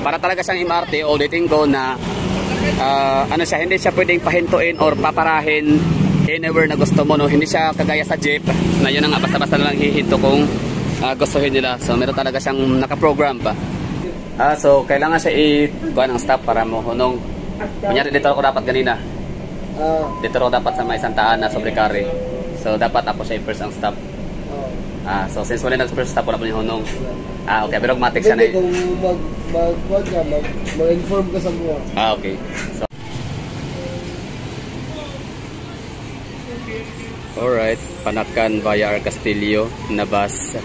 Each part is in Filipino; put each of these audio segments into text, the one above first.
Para talaga siyang MRT, ulitin ko na ano siya, hindi siya pwedeng pahintuin or paparahin anywhere na gusto mo, no? Hindi siya kagaya sa jeep na yun nga basta-basta na lang hihinto kung gustuhin nila. So meron talaga siyang nakaprogram pa. So kailangan siya i-kuha ng stop para mo hunong. Kunyari dito ako dapat ganina. Dito ako dapat sa may Santaan na sobre carry. So dapat ako siya i-first ang stop. So since wala nag-first stop, wala po yung hunong. Okay, pero automatic siya na eh. Kung mag-inform ka sa mga. Okay. So, alright, Panakan via Castillo na bus.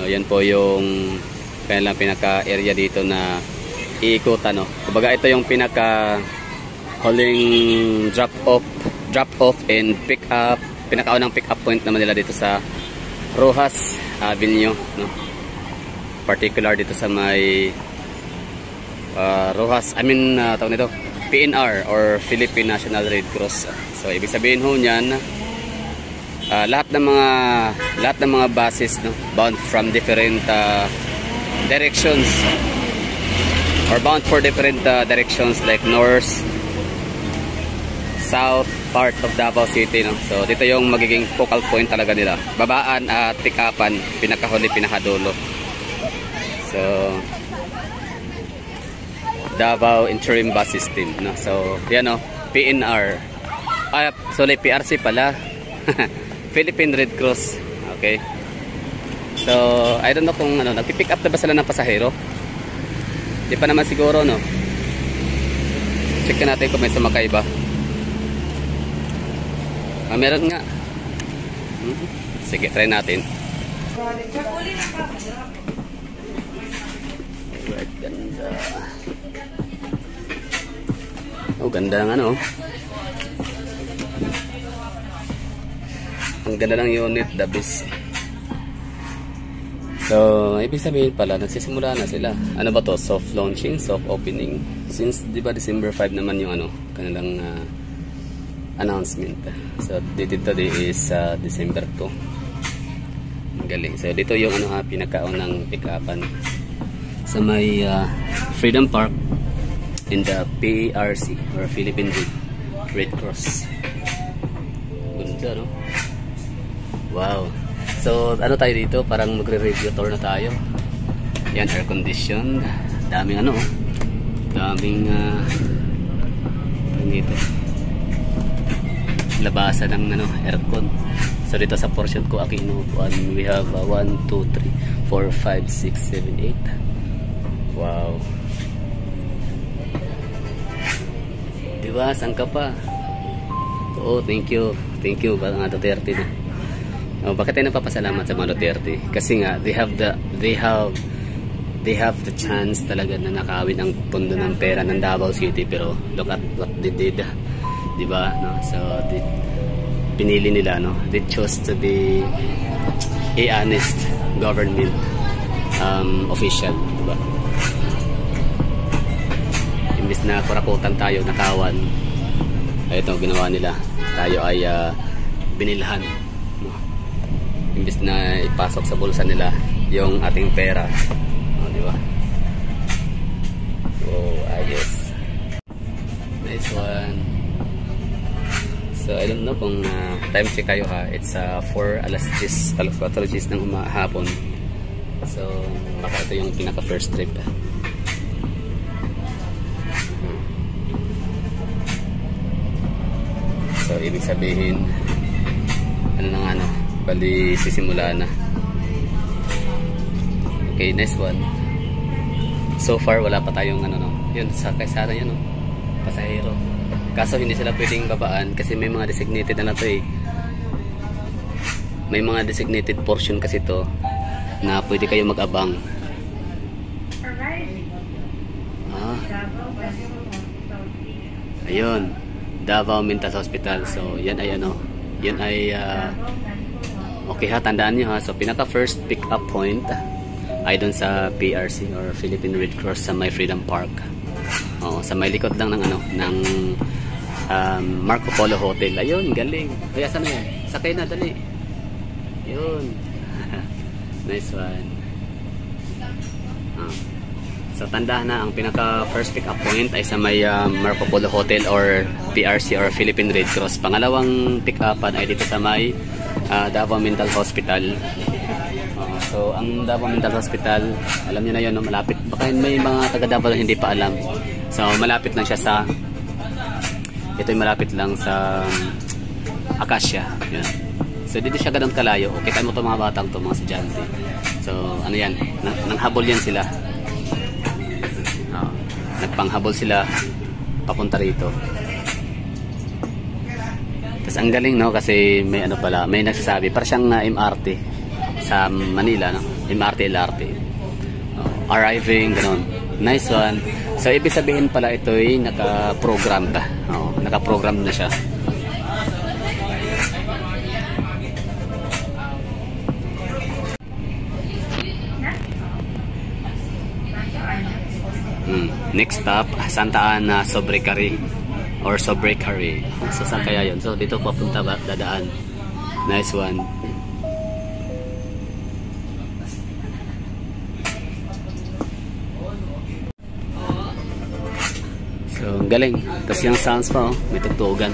No, yan po yung kanilang pinaka-area dito na iikutan, no. Kumbaga ito yung huling drop off and pick up, pinakaunang pick up point naman nila dito sa Rojas Avenue, no. Particular dito sa may Rojas, tawag nito PNR or Philippine National Red Cross. So ibig sabihin ho niyan, lahat ng mga buses, no, bound from different directions or bound for different directions like north, south part of Davao City, no. So dito yung magiging focal point talaga nila. Babaan at pick-upan, pinakahuli, pinakadulo. So Davao Interim Bus System, no. So yan, no, PNR. Sorry, PRC pala. Philippine Red Cross. Okay. So I don't know kung nagpi-pick up na ba sila ng pasahero. Di pa naman siguro, no. Check natin kung may sumakay ba. Meron nga. Sige, try natin. Alright, ganda. Oh, ganda ng ano. Ang ganda ng unit, the best. So, ibig sabihin pala, nagsisimula na sila. Ano ba to? Soft launching, soft opening. Since, di ba, December 5 naman yung kanilang announcement. So, dito today is December 2. Ang galing. So, dito yung pinakaunang pick-upan sa may Freedom Park in the PRC or Philippine Red Cross. Ganda, no? Wow. So, tayo dito? Parang magre-review tour na tayo. Yan, air conditioned. Daming daming dito. Labasan ng aircon. So, dito sa portion ko, aking inuupuan, we have 1, 2, 3, 4, 5, 6, 7, 8. Wow. Diba? Saan ka pa? Oo, thank you. Thank you, mga Duterte na. Bakit tayo napapasalamat sa mga Duterte? Kasi nga, they have the chance talaga na nakawin ang pundo ng pera ng Davao City, pero look at what they did. Diba? No? So, pinili nila, no? They chose to be a honest government official. Diba? Imbis na kurakutan tayo, nakawan, ito ginawa nila. Tayo ay binilhan. Imbis na ipasok sa bulsa nila yung ating pera. Di ba? Oh, ayos. Nice one. So, I don't know kung time check kayo, ha. It's 4 alas 4 ng hapon. So, baka ito yung pinaka first trip. So, ibig sabihin, bali sisimula na. Okay, nice one. So far wala pa tayong yun, sakay sana yun, no, pasahero. Kaso hindi sila pwedeng babaan kasi may mga designated to eh. May mga designated portion kasi to na pwede kayo mag-abang. Ayun, Davao Mental Hospital. So yan ay yan ay okay, ha, tandaan nyo, ha. So pinaka first pick up point ay doon sa PRC or Philippine Red Cross sa may Freedom Park. Sa may likod lang ng Marco Polo Hotel. Ayun, galing. Kaya saan yun? Sakay na, dali. Yun. Nice one. So tandaan na, ang pinaka first pick up point ay sa may Marco Polo Hotel or PRC or Philippine Red Cross. Pangalawang pick upan ay dito sa may Davao Mental Hospital. So ang Davao Mental Hospital, alam niyo na yun, no? Malapit. Baka may mga taga Davao na hindi pa alam. So malapit lang siya sa, ito'y malapit lang sa Acacia. Yan. So dito siya ganun kalayo. Kita mo itong mga batang to, mga estudyante. So ano yan, nanghabol yan sila. Nagpanghabol sila papunta rito. Tapos ang galing, no, kasi may ano pala, may nagsasabi para siyang MRT sa Manila, no? MRT, LRT. Arriving, ganun. Nice one. So ibig sabihin pala ito'y naka-program pa. Naka-program na siya. Next stop, Santa Ana, Sobrecari or Sobrecari. So saan kaya yun? So dito papunta ba dadaan? Nice one. So galing. Tapos yung sounds pa, may tugtugan.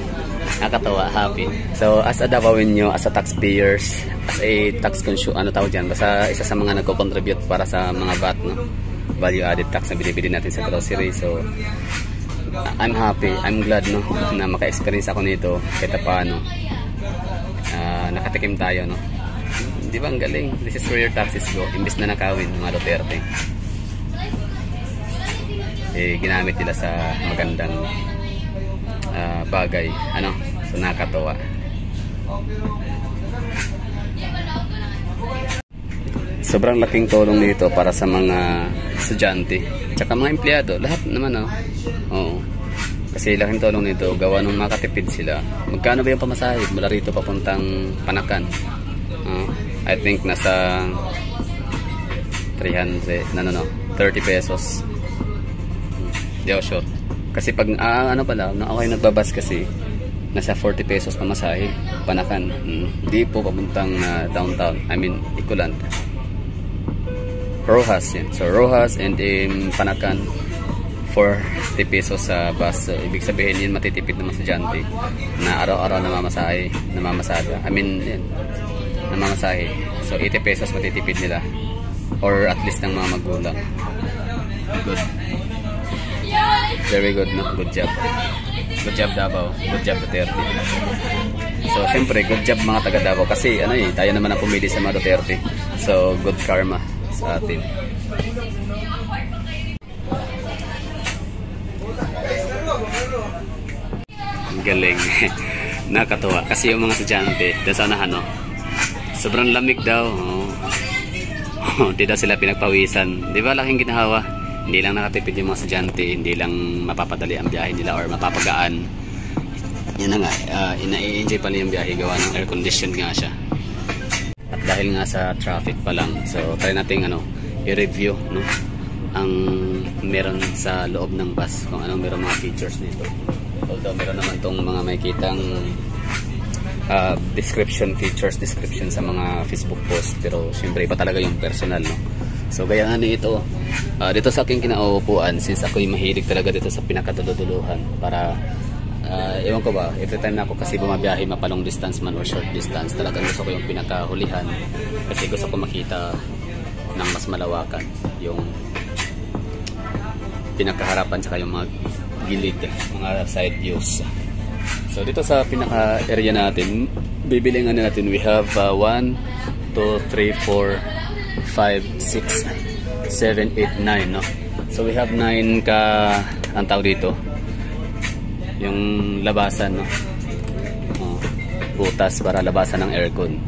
Nakakatawa, happy. So as a Davaoan nyo, as a taxpayers, as a tax consumer, ano tawag dyan? Basta isa sa mga nagko-contribute para sa mga VAT, no? Value added tax na binibili natin sa grocery. So I'm happy, I'm glad, no, na maka-experience ako nito kahit paano. Nakatikim tayo, no. Di ba ang galing? This is where your taxes go. Imbis na nakawin mga Duterte, ginamit nila sa magandang bagay, ano. So nakakatawa. Sobrang laking tulong nito para sa mga estudyante tsaka mga empleyado, lahat naman, oo. Kasi laking tulong nito, gawa nung makatipid sila. Magkano ba yung pamasahe mula rito papuntang Panakan? I think nasa 30 pesos. Di ako sure. Kasi pag ano pala, nung ako yung nagbabas kasi nasa 40 pesos pamasahe Panakan. Di po papuntang downtown, I mean Ecoland. Rojas yan. So Rojas and Panakan 40 pesos sa bus. So ibig sabihin yun matitipid ng mga estudyante na araw-araw namamasahe, namamasada. I mean yan, namamasahe. So 80 pesos matitipid nila or at least ng mga magulang. Good. Very good, no? Good job. Good job Davao. Good job Duterte. So syempre good job mga taga Davao kasi ano tayo naman ang pumili sa mga Duterte. So good karma sa atin. Galing. Nakakatuwa kasi yung mga estudyante doon sa unahan, no, sobrang lamig daw. Hindi daw sila pinagpawisan. Di ba laking ginawa? Hindi lang nakatipid yung mga estudyante, hindi lang mapapadali ang biyahe nila or mapapagaan. Yan na nga, ina-enjoy pala yung biyahe gawa ng air condition nga siya. At dahil nga sa traffic pa lang, so try natin i-review, no, ang meron sa loob ng bus, kung anong meron mga features nito. Although meron naman tong mga makikitang description sa mga Facebook post, pero syempre iba talaga yung personal, no. So gaya nga ito, dito sa aking kinauupuan, since ako'y mahilig talaga dito sa pinakaduluduluhan, para ewan ko ba, every time na ako kasi bumabiyahe mapalong distance man or short distance, talagang gusto ko yung pinakahulihan kasi gusto ko makita ng mas malawakan yung pinakaharapan tsaka yung mga gilid, mga side views. So dito sa pinaka area natin, bibilingan natin, we have 1, 2, 3, 4, 5, 6, 7, 8, 9, no? So we have 9 ka ang tawag dito, yung labasan, no? Butas para labasan ng aircon.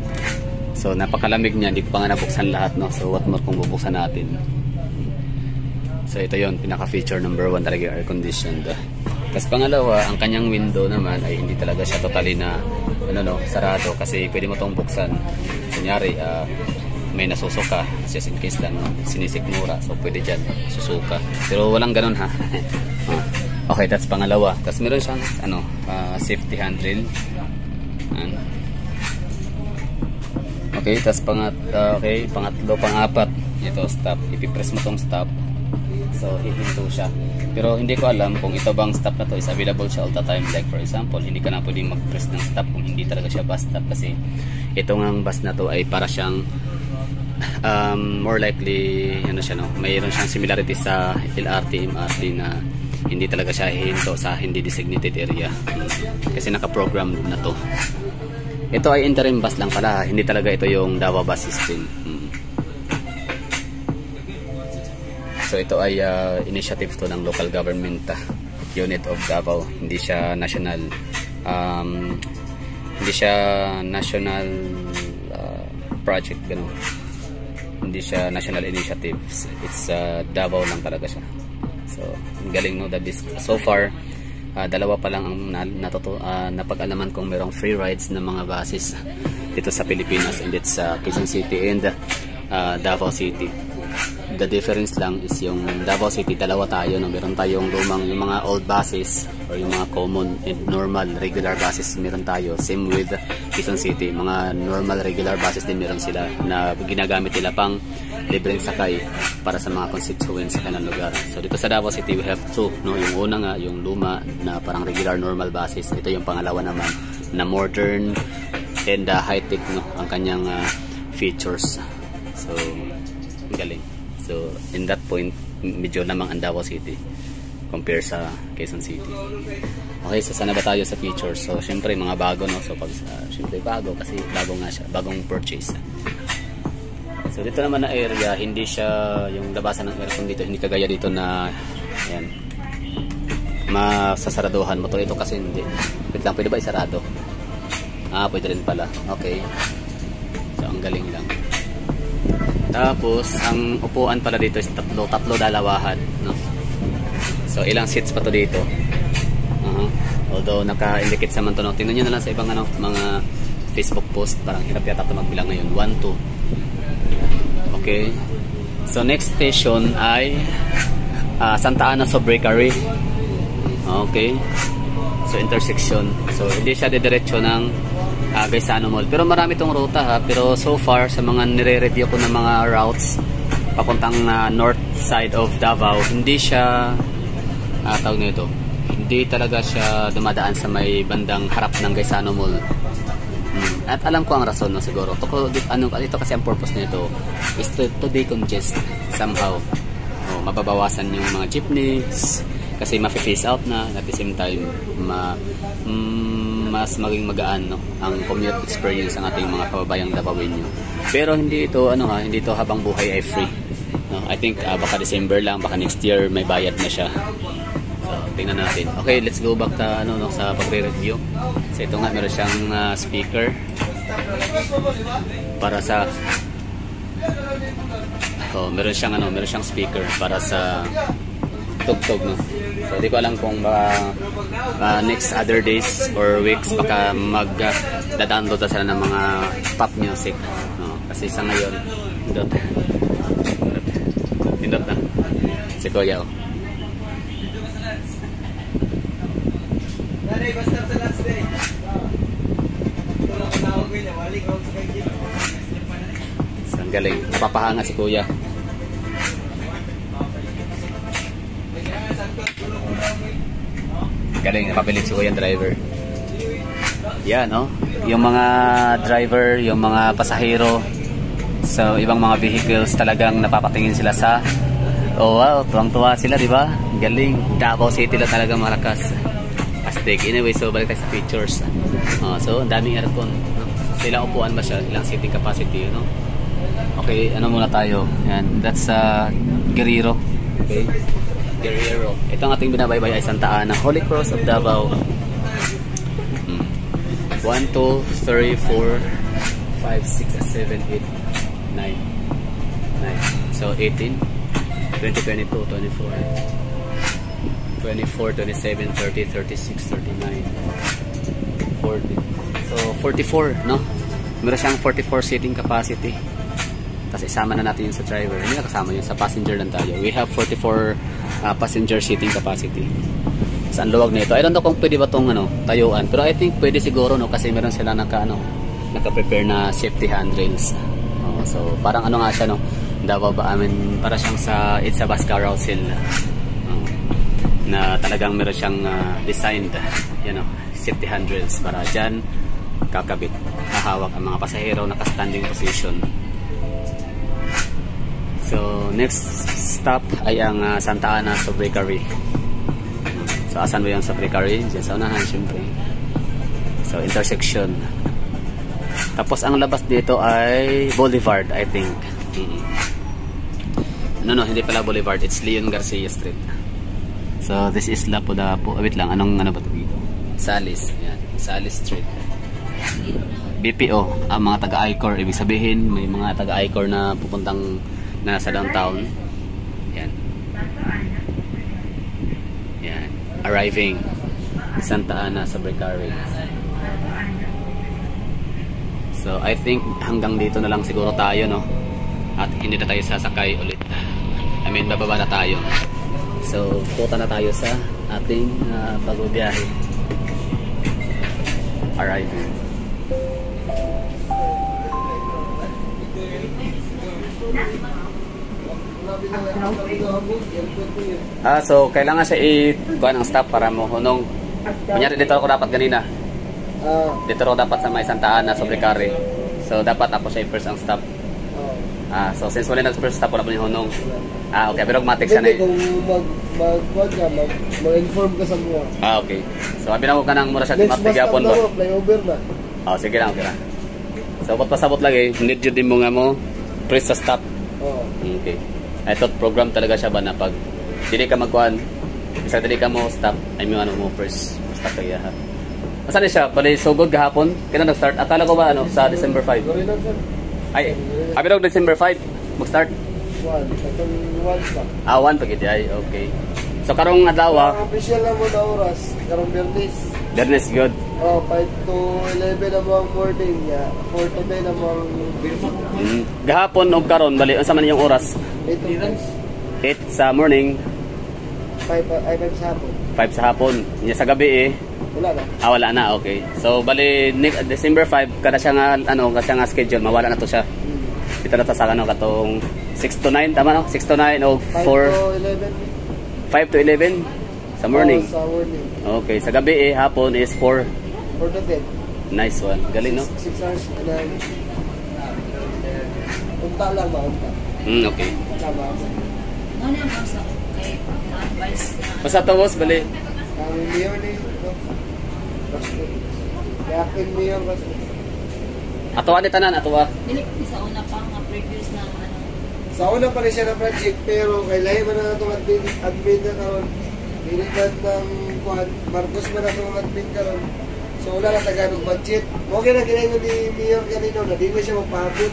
So napakalamig niya, hindi ko pa nga nabuksan lahat, no? So what more kung bubuksan natin. So ito yon, pinaka-feature number 1 talaga, air conditioned. Tapos pangalawa, ang kanyang window naman ay hindi talaga siya totally na sarado, kasi pwede mo itong buksan. Kunyari, may nasusuka, just in case lang, no? Sinisikmura, so pwede dyan susuka. Pero walang ganun, ha. Okay, that's pangalawa. Tapos meron siyang safety handrail. Okay, tapos pangatlo, pang-apat, ito stop. Ipipress mo tong stop. So hihinto siya. Pero hindi ko alam kung ito bang stop na to is available siya all the time. Like for example, hindi ka na pwedeng mag-press ng stop kung hindi talaga siya bus stop, kasi ito ngang bus na to ay para siyang more likely ano siya, no, mayroon siyang similarity sa LRT, MRT na hindi talaga siya hihinto sa hindi designated area kasi naka-program na to. Ito ay interim bus lang pala, hindi talaga ito yung Davao bus system. So ito ay initiative to ng local government unit of Davao. Hindi siya national project, ganun. Hindi siya national initiatives. It's Davao lang talaga siya. So galing, no, that is so far dalawa pa lang ang napag-alaman kong merong free rides ng mga buses dito sa Pilipinas, and it's Quezon City and Davao City. The difference lang is yung Davao City, dalawa tayo, no? Meron tayong lumang, yung mga old buses or yung mga common and normal regular buses meron tayo. Same with Quezon City, mga normal regular buses din meron sila na ginagamit nila pang libreng sakay para sa mga constituents sa kanilang lugar. So dito sa Davao City we have two, no? Yung una nga yung luma na parang regular normal buses. Ito yung pangalawa naman na modern and high-tech, no? Ang kanyang features. So galing. So in that point medyo namang ang Davao City compare sa Quezon City. Okay, so sana ba tayo sa features? So syempre mga bago, no? So pag syempre bago kasi bago nga siya, bagong purchase. So dito naman na area, hindi siya yung labasan ng aircon dito, hindi kagaya dito na ayan, masasaraduhan mo to. Ito kasi hindi. Wait lang, pwede ba isarado? Pwede rin pala. Okay. So ang galing lang. Tapos ang upuan pala dito is tatlo dalawahan, no? So ilang seats pa to dito? Although naka-indicate sa man to, no? Tingnan niyo na lang sa ibang mga Facebook post, parang hirap yata ito magbilang ngayon. 1, 2. Okay. So next station ay Santa Ana Sobrecarry. Okay. So intersection. So hindi siya didiretso ng Gaisano Mall. Pero marami tong ruta, pero so far sa mga nire-review ko ng mga routes papuntang north side of Davao, hindi siya tawag nito. Hindi talaga siya dumadaan sa may bandang harap ng Gaisano Mall. At alam ko ang rason, no, siguro. Ito kasi ang purpose nito is to decongest somehow. Mababawasan yung mga jeepneys kasi ma-face out na, at the same time mas maging magaan, no, ang commute experience ng ating mga kababayang Davaoenyo. Pero hindi ito hindi ito habang buhay ay free, no? I think baka December lang, baka next year may bayad na siya. So tingnan natin. Okay, let's go back to sa pagre-review. So ito nga, meron siyang speaker para sa meron siyang speaker para sa tugtog, no. So di ko alam kung next other days or weeks baka mag-download na sila ng mga pop music, no? Kasi sa ngayon pindot na si Kuya, So, ang galing, napapahanga si Kuya. Galing, napapilit si Kuya driver. Yan, no? Yung mga driver, yung mga pasahero sa ibang mga vehicles, talagang napapatingin sila sa wow, tuwang-tuwa sila, di ba? Galing. Davao City lang talaga malakas. Astig. Anyway, so balik tayo sa features. So, ang daming aircon, no? So, ilang upuan ba siya? Ilang seating capacity, no? Okay, ano muna tayo? Yan, that's Guerrero. Okay. Guerrero. Ito ang ating binabaybay ay Santa Ana, Holy Cross of Davao. 1, 2, 3, 4, 5, 6, 7, 8, 9. So 18, 20, 22, 24, 24, 27, 30, 36, 39, 40. So 44, no? Meron siyang 44 seating capacity. Tapos isama na natin yun sa driver. Hindi na kasama yun, sa passenger lang tayo. We have 44 passenger seating capacity. Sa luwag nito. I don't know kung pwede ba itong tayuan. Pero I think pwede siguro, no, kasi meron sila naka-prepare na safety handrails. So parang nga siya, no, Davao ba, I mean, para siyang it's a bus carousel na talagang meron siyang designed, safety handrails para dyan kakabit, hahawak ang mga pasahero naka-standing position. So next stop ay ang Santa Ana Sobrecarri. So asan ba yung Sobrecarri? Diyan sa unahan syempre. So intersection. Tapos ang labas dito ay Boulevard, I think. No, hindi pala Boulevard, it's Leon Garcia Street. So this is Lapu-Lapu. Wait lang, ano ba ito dito? Salis. Yan, Salis Street. BPO, ang mga taga-ICOR, ibig sabihin may mga taga-ICOR na pupuntang nasa downtown. Yan. Yan. Arriving Santa Ana Sobrecarri. So I think hanggang dito na lang siguro tayo, no? At hindi na tayo sasakay ulit. I mean, bababa na tayo. So punta na tayo sa ating pagbibiyahe. Arriving. So kailangan siya i-kuha ng stop para mo hunong. Kunyari dito ako dapat ganina. Dito ako dapat sa may Santa Ana Sobrecarri. So dapat ako siya i-first ang stop. So since wala nag-first stop, wala po yung hunong. Okay, pero automatic siya na eh. Kung mag-inform ka sa mga. Okay. So abin ako ka ng mura siya matigapon ba? Flyover na. Sige lang, okay lang. So pasabot lagi, need yun din mo nga mo press sa stop. Okay. I thought program talaga siya ba na pag dili ka magkuhan, isa dili ka mo stop, I mean mo press stop kaya ha. Asan siya? Bali sugod gahapon, kailan nag-start? Akala ko ba sa December 5? Ay, abin ako December 5 mag-start? 1 pa. 1 pa gid ay, okay. So karong adlaw official na mo na oras, karong Bernis. Bernis good. 5 to 11 na mo ang morning niya, 4 to 10 na mo ang gahapon og karon bali unsa man yung oras? 8 sa morning. 5 sa hapon. 5 sa hapon. Nya sa gabi wala na. Wala na, okay. So bali December 5 kada siya nga kasi nga schedule mawala na to siya. Dito na ta sa katong 6 to 9 tama no? 6 to 9 o 4 5 to 11 sa morning. Sa morning. Okay, sa gabi hapon is 4 to 10. Nice one. Galing no? 6 hours and then unta lang ba unta. Okay. Tama. Ano yung basta kay advice na Basta to boss bali. Ang mayor ni kaya kin mayor basta. Atuwa ni tanan atuwa. dili sa una pa nga previous na ano. Sa una pa rin siya na project pero kay lahi man na itong admin na karon. Dilipat ng Marcos man na itong admin karon. So wala na taganong budget. Okay na ginayon ni mayor kanino na di na siya magpahabot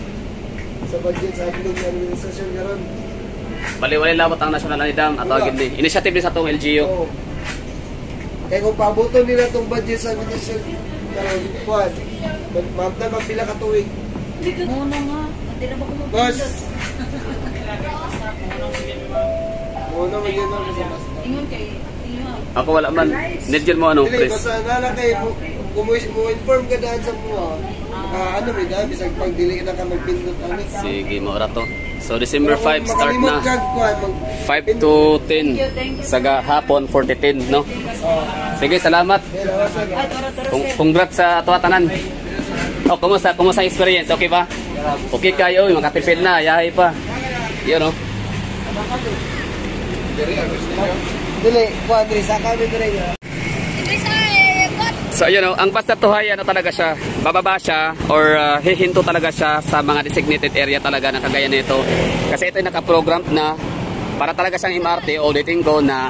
sa budget sa admin ng administrasyon karon. Bali wala labot ang national anidam ato gid ni. Initiative ni sa tong LGU. Oo. Kaya kung pabuton nila itong budget sa administrasyon karon, kuwan, mamta pila ka tuig. Muno nga, hindi na ba ko Boss! Muna magyan lang sa basta. ingon kay ingon. Ako wala man. Need yun mo Dili, press. basta nala kayo, kung mo inform ka daan sa mga, rin daan, bisag pag dili na ka magpindot ani. Sige, maura to. So December 5 start na. Makalimot ka, kuwan, 5 to 10 sa hapon 4 to 10 no. Sige, salamat. Congrats sa ato tanan. Kumusta experience? Okay ba? Okay kayo, makatipid na, yahay pa. Yun no. Dili, kuwan, dili, sa kami dili. So ayun ang basta tuhay talaga siya, bababa siya or hihinto talaga siya sa mga designated area talaga na kagaya nito. Kasi ito ay nakaprogram na para talaga siyang MRT o ulitin ko na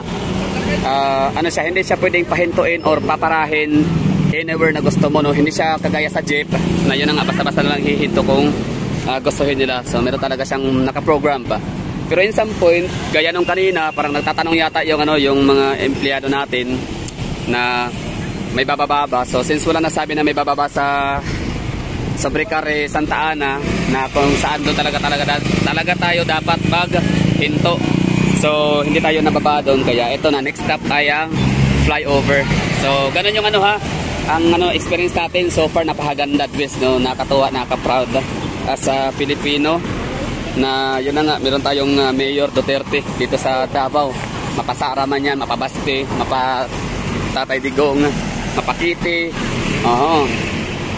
hindi siya pwedeng pahintuin or paparahin anywhere na gusto mo, no? Hindi siya kagaya sa jeep na yun nga basta-basta na lang hihinto kung gustuhin nila. So meron talaga siyang nakaprogram pa. Pero in some point, gaya nung kanina, parang nagtatanong yata yung mga empleyado natin na may bababa ba. So since wala nasabi na may bababa sa Sobrecarri Santa Ana na kung saan doon talaga tayo dapat maghinto. So hindi tayo nababa doon, kaya ito na next stop ay ang flyover. So ganun yung ang experience natin so far. Napakaganda, no, nakatuwa, naka-proud as a Filipino na yun na nga, meron tayong Mayor Duterte dito sa Davao. Mapasara man yan, mapabaste, Tatay Digong, mapakiti,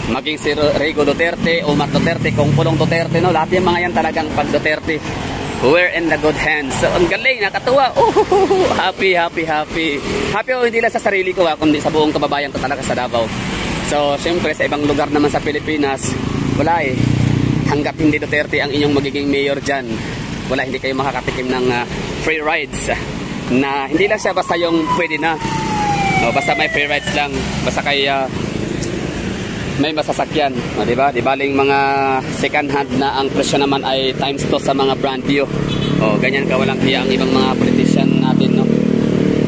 maging si Rigo Duterte, Omar Duterte, kung Pulong Duterte, no? Lahat yung mga yan talagang pag Duterte, we're in the good hands. So, ang galing, nakatuwa. Happy. Happy ako hindi lang sa sarili ko, kundi sa buong kababayan ko talaga sa Davao. So, syempre, sa ibang lugar naman sa Pilipinas, wala eh. Hanggat hindi Duterte ang inyong magiging mayor dyan, wala, hindi kayo makakatikim ng free rides. Na hindi lang siya basta yung pwede na. No, basta may free rides lang. Basta kaya may masasakyan. O, diba? Di baling mga second hand na ang presyo naman ay times 2 sa mga brand new. O, ganyan ka walang hiya ang ibang mga politician natin, no?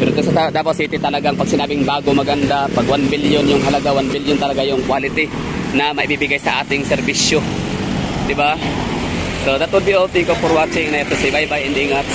Pero ito sa Davao City talagang pag sinabing bago, maganda, pag 1 billion yung halaga, 1 billion talaga yung quality na maibibigay sa ating serbisyo. Diba? So that would be all. Thank you for watching. Na ito si bye-bye and ingat.